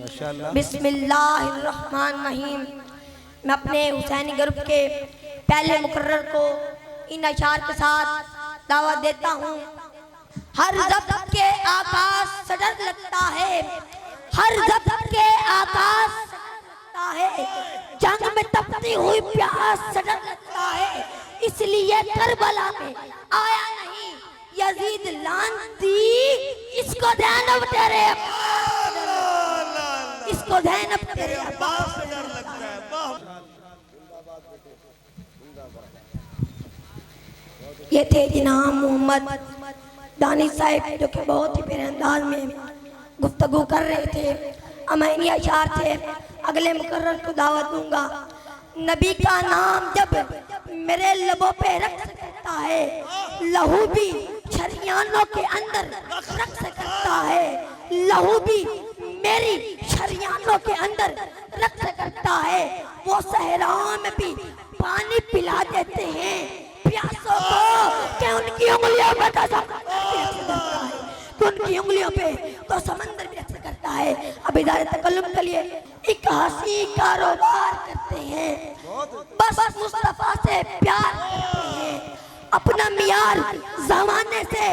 बिस्मिल्लाहिर्रहमानिर्रहीम। मैं अपने हुसैनी ग्रुप के पहले मुकर्रर को इन अशार के साथ दावत देता हूँ। हर ज़ब्त के आकाश सडर लगता है, हर ज़ब्त के आकाश लगता है, जंग में तपती हुई प्यास सडर लगता है। इसलिए करबला में आया नहीं यजीद लानती, इसको ध्यान अब तेरे, इसको ध्यान अब तेरे अब्बास से डर लगता है। ये थे जनाब मोहम्मद दानिश साहब, जो कि बहुत ही प्यारे अंदाज में गुफ्तगू कर रहे थे। अमीनी अशार थे। अगले मुकर्रर को दावत दूंगा। नबी का नाम जब मेरे लबों पे रख सकता है, लहू भी शरियानों के अंदर रख सकता है, लहू भी मेरी शरियानों के अंदर रख सकता है। वो सहराओं में भी पानी पिला देते हैं प्यासों को, कि उनकी उंगलियों पे उनकी उंगलियों पे तो समंदर भी रक्षा करता है। अब इदारे तकल्लुम के लिए एक हंसी कारोबार करते हैं, बस मुस्तफा से प्यार करते हैं, अपना मियार जमाने से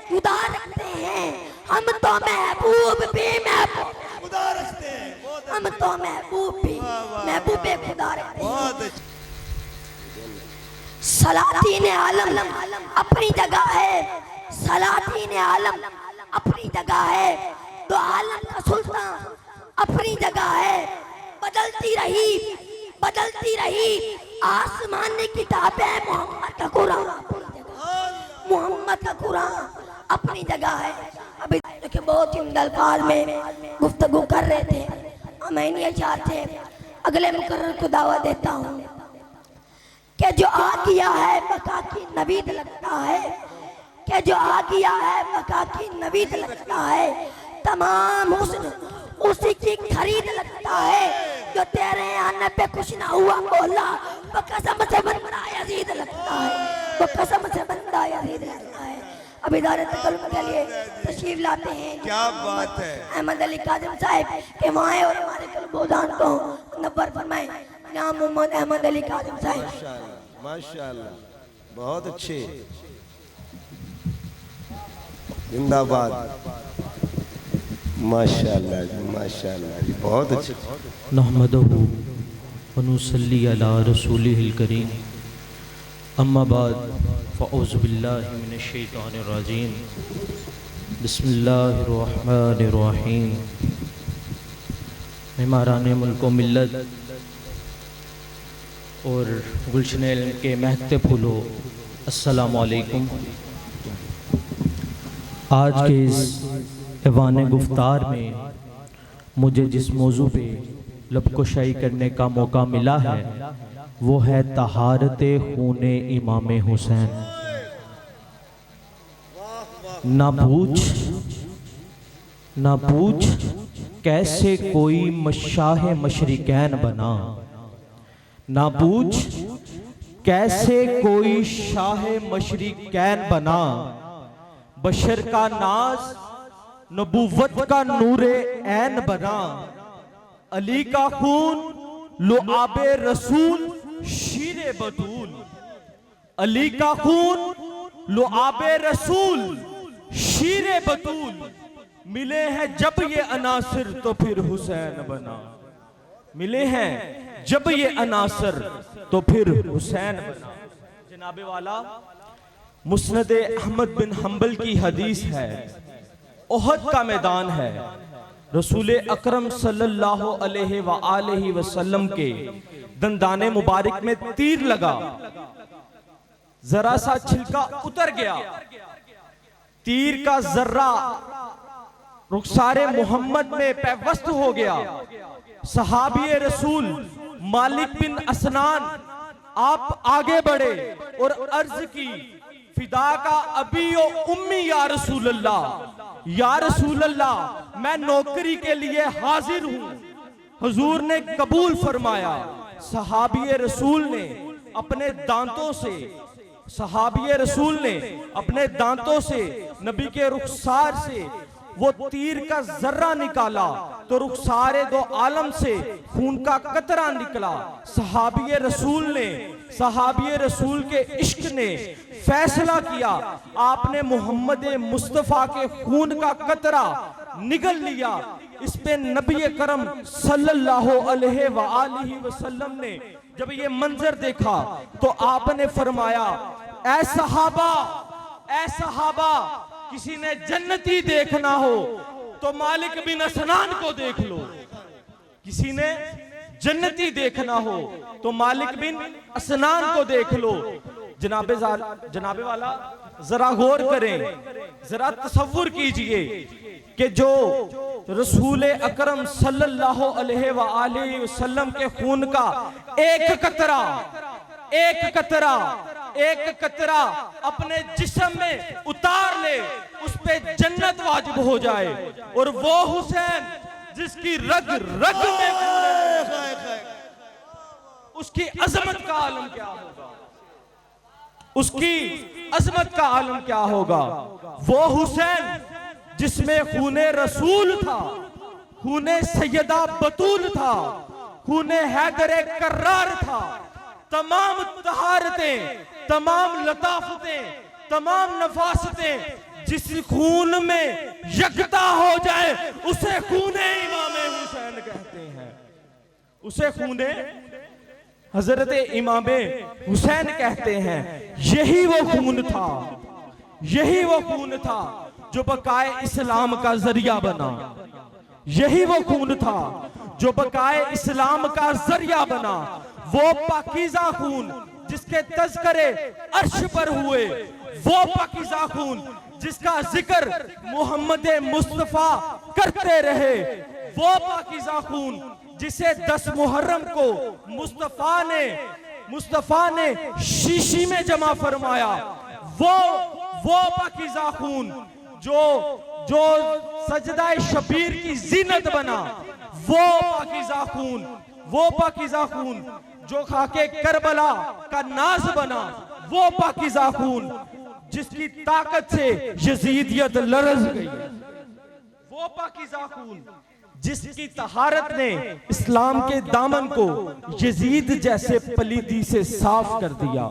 जुदा रखते हैं। हम तो महबूब भी खुदा रखते हैं, हम तो महबूब भी महबूबे खुदा रखते हैं। सलातीन आलम अपनी जगह है, सलातीन आलम अपनी जगह है, तो आलम का सुल्तान अपनी जगह है। बदलती रही आसमान की किताबें, मोहम्मद का कुरान अपनी जगह है। अभी देखिए बहुत ही उम्दा अल्फाज में गुफ्तगू कर रहे थे, अमीनी अशार थे। अगले मुकर्रर को दावा देता हूँ कि जो आ गया है बका की नवीद लगता है, कि जो आ गया है बका की नवीद लगता है। तमाम हुस्न उसी की खरीद लगता है, जो तेरे आने पे कुछ ना हुआ बोला वो कसम से बंदा यजीद लगता है, वो कसम से बंदा यजीद लगता है। अब इदारे तकल्लुम के लिए तशरीफ लाते हैं। क्या बात है। अहमद अली काज़िम साहब के वहाँ और हमारे कल्बोदान को नंबर फरमाए। नाम मोहम्मद अहमद अली काज़िम साहब। माशाअल्लाह, बहुत अच्छे, जिंदाबाद। माशाअल्लाह जी, माशाअल्लाह जी, बहुत अच्छे। नहमदहु व नुसल्ली अला रसूलिहिल करीम, अम्मा बाद फ़अऊज़ु बिल्लाहि मिनश शैतानिर रजीम, बिस्मिल्लाहिर रहमानिर रहीम। मेहमारान मुल्क व मिल्लत और गुलशन इल्म के महकते फूलों, अस्सलामु अलैकुम। आज के इस ऐवान गुफ्तार में मुझे जिस मौजू पे लबकुशाई करने का मौका मिला है वो है तहारते खूने इमाम हुसैन। ना पूछ कैसे कोई मशाह मशरिकैन बना, ना पूछ कैसे कोई शाह मशरिकैन बना। बशर का नाज नबूवत का नूरे ऐन बना, अली का खून लुआबे रसूल शीरे बतूल, अली का खून लुआबे रसूल शीरे बतूल। मिले हैं जब ये अनासिर तो फिर हुसैन बना, मिले हैं जब ये अनासिर तो फिर हुसैन बना। जनाबे वाला मुस्नद अहमद बिन हंबल की हदीस है, ओहद का मैदान है, रसूल अकरम सल्लल्लाहु अलैहि वसल्लम के दंदाने मुबारक में तीर लगा, जरा सा छिलका उतर गया, तीर का जर्रा रुखसारे मोहम्मद में पैवस्त हो गया। सहाबी रसूल मालिक बिन असनान आप आगे बढ़े और अर्ज की, फिदा का अबी ओ उम्मी या रसूल अल्लाह, या रसूल अल्लाह मैं नौकरी के लिए हाजिर हूं। हुजूर ने कबूल फरमाया। सहाबी रसूल ने अपने दांतों से सहाबी रसूल ने अपने दांतों से नबी के रुखसार से वो तीर का जर्रा निकाला तो रुखसारे दो आलम से खून का कतरा निकला। सहाबी रसूल के इश्क ने फैसला किया, आपने मोहम्मद मुस्तफा के खून का कतरा निगल लिया। इस पे नबी करम सल्लल्लाहु अलैहि वसल्लम ने जब ये मंजर देखा तो आपने फरमाया, ऐ सहाबा, किसी ने जन्नती देखना हो तो मालिक बिन असनान को देख लो। किसी ने जन्नती देखना हो तो मालिक बिन असनान को देख लो। जनाबे वाला जरा गौर करें, जरा तसव्वुर कीजिए कि जो रसूल अकरम सल्लल्लाहु अलैहि वसल्लम के खून का एक कतरा अपने जिस्म में उतार ले, उस पे जन्नत वाजिब हो जाए। और वो हुसैन जिसकी रग रग में उसकी अजमत का आलम क्या होगा, उसकी अजमत का आलम क्या होगा। वो हुसैन जिसमें खूने रसूल था, खूने सैयदा बतूल था, खूने हैदर कर्रार था। तमाम तहारतें, तमाम लताफतें, तमाम नफासतें जिस खून में यकता हो जाए उसे खूने इमामे हुसैन कहते हैं, उसे खूने हजरत इमामे हुसैन कहते हैं। यही वो खून था जो बकाए इस्लाम का जरिया बना। यही वो खून था जो बकाए इस्लाम का जरिया बना। वो पाकीज़ा खून जिसके तज़किरे अर्श पर हुए, वो पाकीज़ा खून जिसका जिक्र मोहम्मद मुस्तफा करते रहे, वो पाकीज़ा खून जिसे 10 मुहर्रम को मुस्तफा ने शीशी में जमा फरमाया। वो पाकीज़ा खून जो सजदाए शबीर की जीनत बना। वो पाकीज़ा खून जो खाके करबला का नाज बना। वो पाकीज़ा खून जिसकी ताकत से यजीदियत लरज़ गई। वो पाकीज़ा खून जिसकी तहारत ने इस्लाम के दामन को यजीद जैसे पलीदी से साफ कर दिया।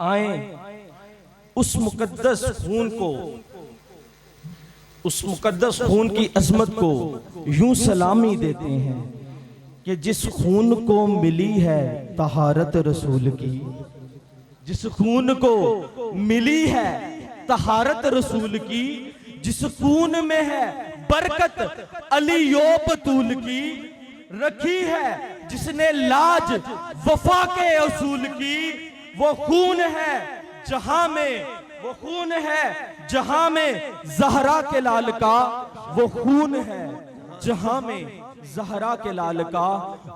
आए उस मुकद्दस खून की अजमत को यूं सलामी देते हैं कि जिस खून को मिली है तहारत रसूल की, जिस खून को मिली है तहारत रसूल की, जिस खून में है बरकत अली बतूल की, रखी है जिसने लाज वफा के असूल की। वो खून है जहां में ज़हरा के लाल का, वो खून है जहां में ज़हरा के लाल का,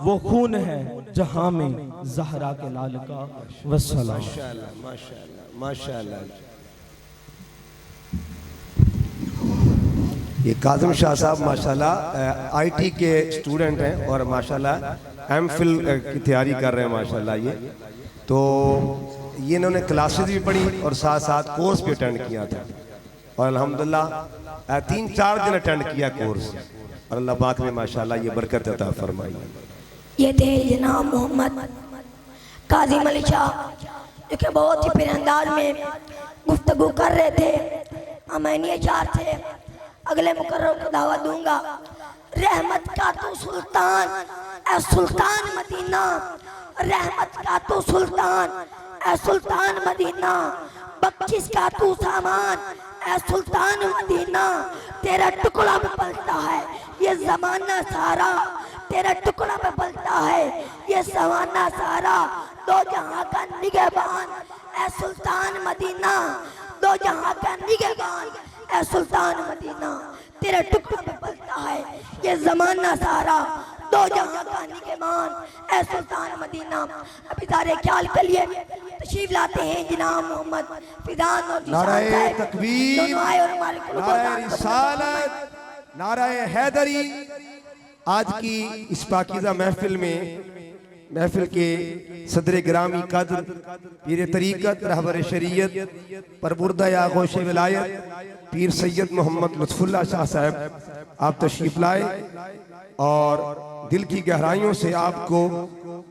वो खून है जहां में ज़हरा के लाल का। वस्सलाम। माशाअल्लाह माशाअल्लाह माशाअल्लाह। ये काज़िम शाह साहब माशाल्लाह आईटी के स्टूडेंट हैं और माशाल्लाह एमफिल की तैयारी कर रहे हैं माशाल्लाह। ये इन्होंने क्लासेस भी पढ़ी और साथ साथ कोर्स भी अटेंड किया था और अल्हम्दुलिल्लाह 3-4 दिन अटेंड किया कोर्स और अल्लाह पाक ने माशाल्लाह ये बरकत अता फरमाई। ये थे जनाब मोहम्मद काज़िम अली शाह जो कि बहुत ही प्यारे अंदाज में गुफ्तगू कर रहे थे। अमैनी अशार थे। अगले मुकर्रर को दावत दूंगा। रहमत का तू सुल्तान ए सुल्तान मदीना, रहमत का तू सुल्तान ए सुल्तान मदीना, बख्शिश का तू सामान ए सुल्तान मदीना। तेरा टुकड़ा पे पलता है ये जमाना सारा, तेरा टुकड़ा पे पलता है ये जमाना सारा। दो जहां का निगहबान ए सुल्तान मदीना, दो जहां का निगहबान ए सुल्तान मदीना। तेरा टुकड़ा पे पलता है ये जमाना सारा, दो जहां का निगहबान ए सुल्तान मदीना। अभी तारे ख्याल के लिए तशरीफ लाते हैं जनाब मोहम्मद फिदान और नाराए तकबीर, दोनों आए और हमारे नाराए रिसालत, नाराए हैदरी। आज की इस पाकीज़ा महफिल में महफिल के सदर गिरामी कद्र पीर तरीक़त रहबर शरीयत परबुर्दा आगोश विलायत पीर सैयद मोहम्मद लुत्फुल्लाह शाह साहब आप तशरीफ़ लाए और दिल की गहराइयों से आपको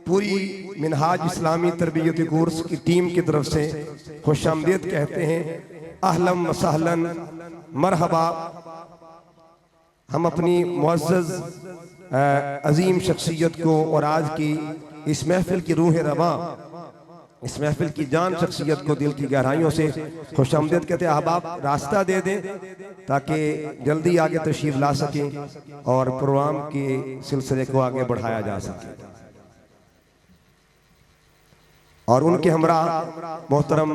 पूरी मिनहाज इस्लामी तरबियत कोर्स की टीम की तरफ से खुशामदीद कहते हैं। अहलन व सहलन मरहबा। हम अपनी मुअज़्ज़ज़ अजीम शख्सियत को और आज की इस महफिल की रूह रवा, इस महफिल की जान शख्सियत को दिल की गहराइयों से खुशामदीद कहते हैं। अब आप रास्ता दे दें ताकि जल्दी आगे तशरीफ ला सकें और प्रोग्राम के सिलसिले को आगे बढ़ाया जा सके। और उनके हमरा मोहतरम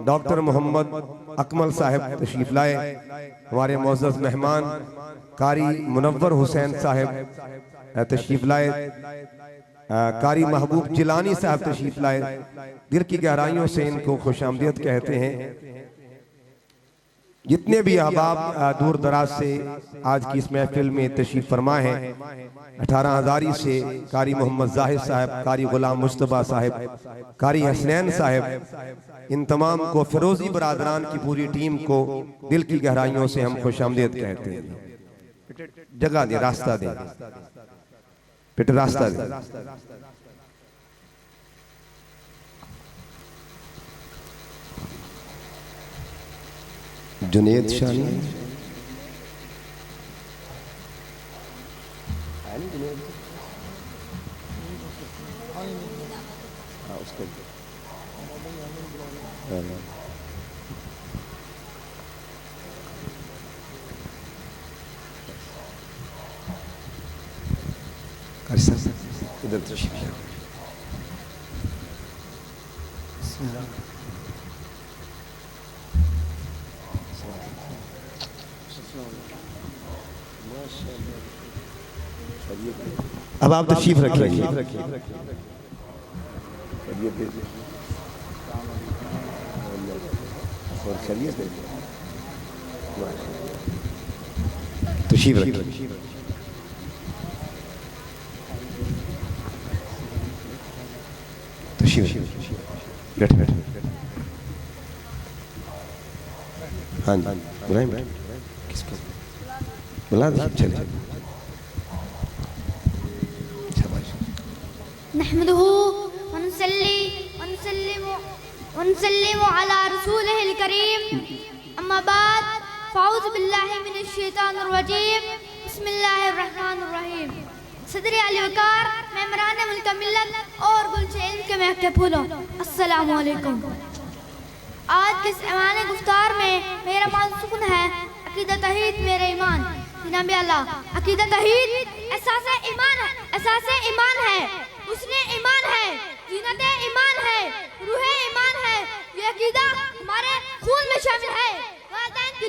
डॉक्टर मोहम्मद अकमल साहब तशरीफ लाए, हमारे मुअज़्ज़ज़ मेहमान कारी मुनव्वर हुसैन साहब तशरीफ लाए, कारी महबूब जिलानी साहब तशरीफ लाए। दिल की गहराइयों से इनको खुशामदीद कहते हैं। जितने भी अहबाब दूर दराज से आज की इस महफिल में तशरीफ फरमा है, 18 हज़ारी से कारी मोहम्मद जाहिद साहब, कारी गुलाम मुस्तफ़ा साहब, कारी हसनैन साहब, इन तमाम को फिरोजी बरादरान की पूरी टीम को दिल की गहराइयों से हम खुशामदीद कहते हैं। जगह दे, रास्ता दे, बेटे रास्ता दे। जुनेद शानी इधर अब आप तशरीफ रखिए। तशरीफ रखिए। बैठ बैठ। हाँ जी बुलाएं, किसको बुला दीजिए। चले नहमदुहु वनुसल्ली वनुसल्लिमु अला रसूलिहिल करीम, अम्मा बाद, फ़ाऊज़ु बिल्लाहि मिनश शैतानिर रजीम, बिस्मिल्लाहिर रहमानिर रहीम। सदर आली वकार, मेमरान मुल्क मिल्लत और गुलशे इल्म के महके फूलों, अस्सलामु अलैकुम। आज के इस ऐवान गुफ्तार में मेरा मौज़ू है अक़ीदा तौहीद मेरे ईमान। जनाब अल्लाह, अक़ीदा तौहीद एहसास ईमान है, उसने ईमान है, जीनत ईमान है, रूह ईमान है। ये अक़ीदा हमारे खून में शामिल है, वालिदैन की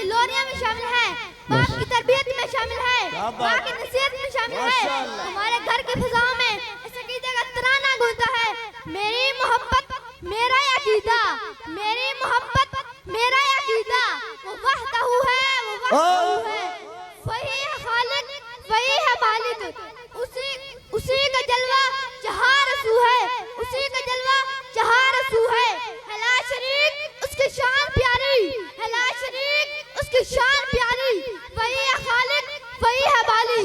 लोरियां में शामिल है, बाप की तरबियत में शामिल है, माँ की नसीहत में शामिल है। हमारे घर की फिजाओं में इस अक़ीदे का तराना गूंजता है, मेरी मोहब्बत मेरा अक़ीदा, मेरी मोहब्बत मेरा अक़ीदा। वो वहदहू है, वो वहदहू है, वही है खालिक, वही है मालिक, उसी का जलवा जहाँ रसू है, उसी का जलवा जहाँ रसू है। हला शरीक उसकी शान प्यारी, हला शरीक उसकी शान प्यारी, वही है खालिक, वही है बाली,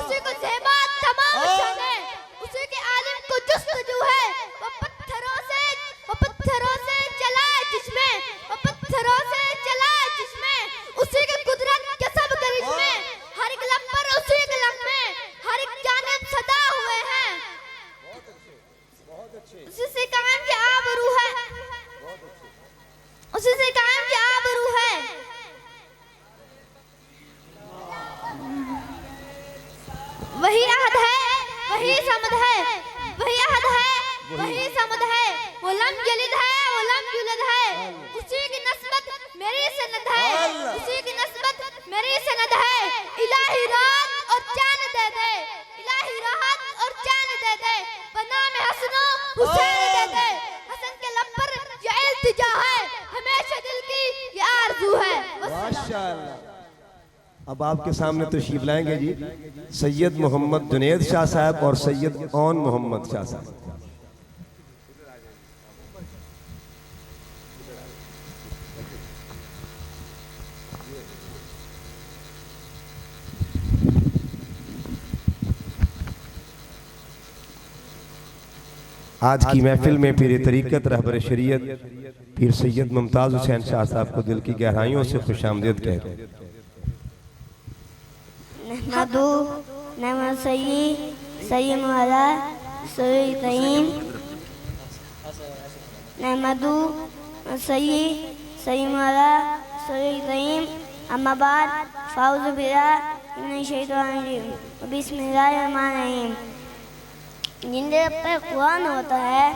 उसी को ज़ेबा तमाम शान है, उसी के आलिम को जुस्तजू है। वो पत्थरों से चला जिसमें, वो पत्थरों से चला जिसमें, उसी की कुदरत के सब करिश्मे, हर एक लब पर उसी के लग में, हर एक जानिब सदा हुए हैं। उसी से कायम की आबरू है, उसी से कायम की आबरू है। वही अहद है, वही समद है, वही अहद है, वही समद है। वो लम यलिद है, वो लम युलद है, उसी की नस्बत मेरी सनद है, उसी की नस्बत मेरी सनद है। इलाही राहत और चैन दे दे, इलाही राहत और चैन दे दे, बना में हसनो हुसैन दे दे। हसन के लब पर ये इल्तिजा है, हमेशा दिल की ये आरज़ू है। माशाअल्लाह। अब आपके सामने तशरीफ लाएंगे जी सैयद मोहम्मद जुनैद शाह साहब और सैयद ओन मोहम्मद शाह साहब। आज की महफिल में पीर तरीक़त रहबर शरीयत पीर सैयद मुमताज़ हुसैन शाह साहब को दिल की गहराइयों से खुशामदीद कहते हैं। नहमदु नहमद सय्यद मौला सय्यद तईम नहमदु सय्यद मौला सय्यद तईम अम्मा बाद फ़ाउज़ु बिल्लाहि मिनश शैतानिर रजीम बिस्मिल्लाहिर रहमानिर रहीम। जिनके पर कुरान होता है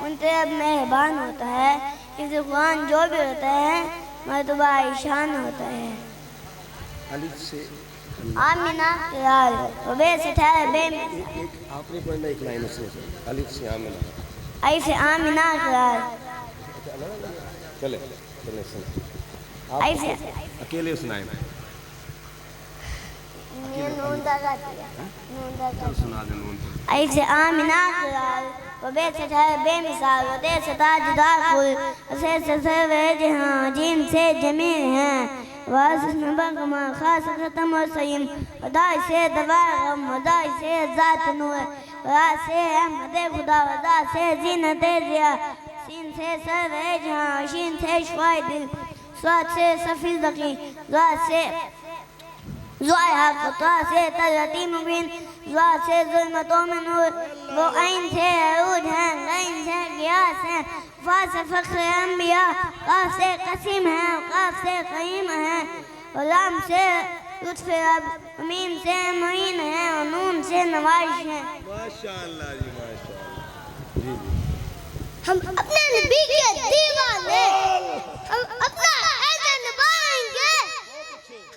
उन पर अब मेहरबान होता है, क्योंकि कुरान जो भी होता है मर्तबा ईशान होता है। आमिना किराल वबे से ठहरे बे आपने पढ़ना एक लाइन उसमें से अलिफ से आमिना ऐसे आमिना किराल चले चले सुन ऐसे अकेले सुनाए नून दागा सुना दे नून ऐसे आमिना किराल वबे से ठहरे बेमिसाल वदे से ताजदा कुल से वे जहां जिन से जमीन हैं वासिस नबगमा खास खत्म और सयम वदा से दवागम वदा से जात नूर वदा से अहमद खुदा वदा से जीनत जिया सीन से सर्वे जहां शीन से शफाए दिल स्वाद से सफील दकी ज़ात से ज़ाया क़ता से तलती मुबीन ज़ात से ज़ुल्मतों में नूर वो ऐन से अरूज हैं गैन से गियास हैं फ़ा से फ़ख्र अंबिया क़ाफ से क़सीम है क़ाफ से क़ईम है और लाम से लुत्फ़ रब मीम से मुईन है और नून से नवाइश है। माशाअल्लाह जी माशाअल्लाह जी। हम अपने नबी के दीवाने हम अपना ऐज़ निभाएंगे,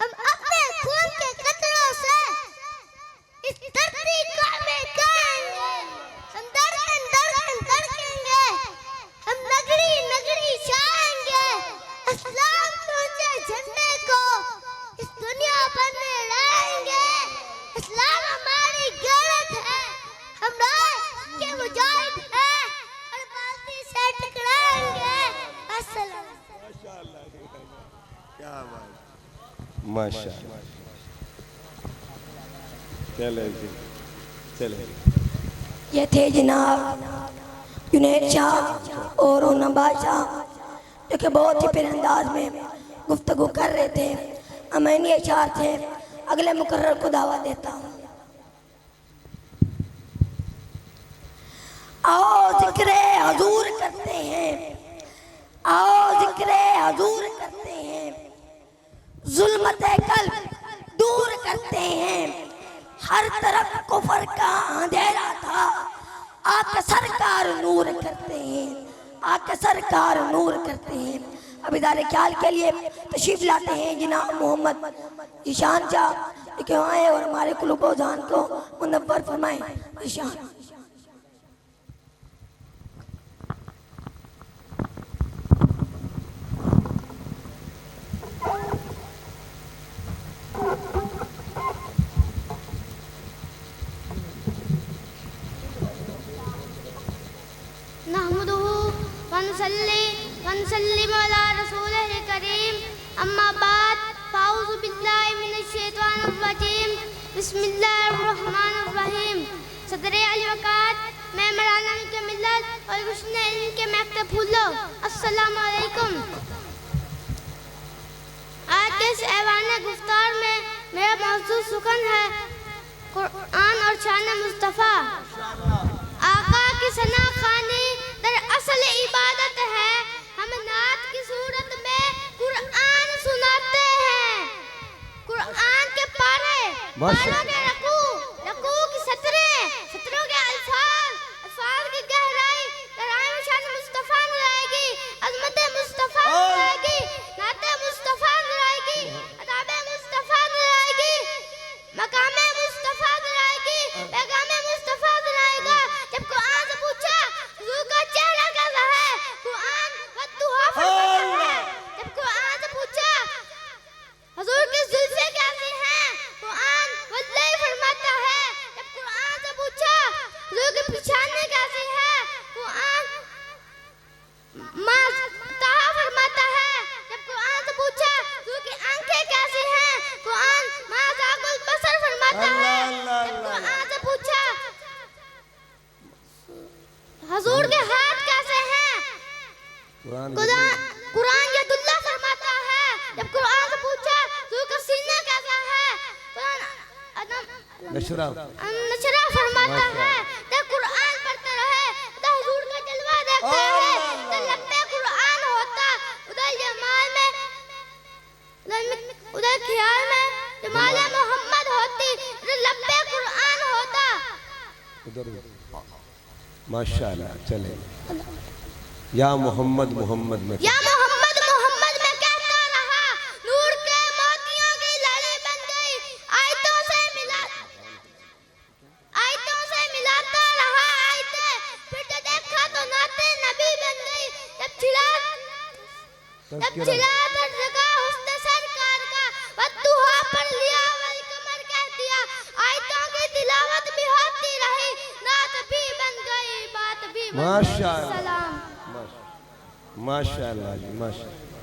हम अपने खून के कतरों से इस धरती का में करेंगे, हम धड़केंगे, हम नगरी नगरी छाएंगे, इस्लाम के ऊंचे झंडे को इस दुनिया भर में लहराएंगे। इस्लाम हमारी गैरत है, हम राह के मुजाहिद हैं और बाती से टकराएंगे। अस्सलाम क्या बात माशाअल्लाह। चले जी चले। ये थे जनाब जुनैद शाह और ओनम बादशाह, जो कि बहुत ही फिर अंदाज में गुफ्तगू कर रहे थे। अमैनी अशार थे। अगले मुकर्रर को दावा देता हूँ। आओ जिक्रे हजूर करते हैं, आओ जिक्रे हजूर करते हैं, जुल्मते कल्ब दूर करते हैं। हर तरफ कुफर का अंधेरा था, आके सरकार नूर करते हैं, आके सरकार नूर करते हैं। अब इदारे ख्याल के लिए तशरीफ लाते हैं जनाब मोहम्मद ईशान शाह, क्यों आए और हमारे कुलूब जान को मुनव्वर फरमाएं। ईशान नहमदुहु वनसल्लिम अला रसूलिल करीम अम्मा बाद फ़ाऊज़ु बिल्लाहि मिनश शैतानिर रजीम बिस्मिल्लाहिर रहमानिर रहीम। सदर अली वक़ात मैं मौलाना के मिल्लत और गुश्ने इल्म के मकतब फूलो अस्सलामु अलैकुम। आज के इस ऐवान गुफ्तार में मेरा मौजूद सुकन है कुरान और शान मुस्तफ़ा। आका की सना खानी दरअसल इबादत है, हम नात की सूरत में कुरान सुनाते हैं। कुरान के पारों के रकू की सतरों के अल्फाज की गहराई गहराई शान मुस्तफ़ा नज़राएगी, अज़मत मुस्तफ़ा नज़राएगी, नाते मुस्तफ़ा नज़राएगी, अदाबे मुस्तफ़ा नज़राएगी, मकामे मुस्तफ़ा नज़राएगी, पैगामे मुस्तफ़ा नज़राएगा। जब कुरान से पूछा हुजूर का चेहरा कैसा है, कुरान वद्दुहा फरमाता है। जब कुरान से पूछा हुजूर की जुल्फ़ें कैसी हैं, कुरान यदुल्लाह फरमाता है, जब कुरान से पूछा तो का सीना कैसा है, कुरान नशरा फरमाता है, जब कुरान पढ़ते रहे तो हुजूर का जलवा देखते रहे, तो लब्बे कुरान होता उधर जमाल में, उधर ख्याल में जमाल मोहम्मद होती, उधर लब्बे कुरान होता। माशाअल्लाह। चले या मोहम्मद मोहम्मद में या मोहम्मद मोहम्मद में कहता रहा, नूर के मोतियों की लड़ी बन गई, आयतों से मिलाता रहा आयतें, फिर जो देखा तो नाते नबी बन गई, जब छिला कर जगा हुस्न सरकार का, बद्दुआ पर लिया वल कमर कह दिया, आयतों की तिलावत भी होती रही, नात भी बन गई, बात भी बन गई। माशाअल्लाह। सलाम। माशाअल्लाह जी माशाअल्लाह।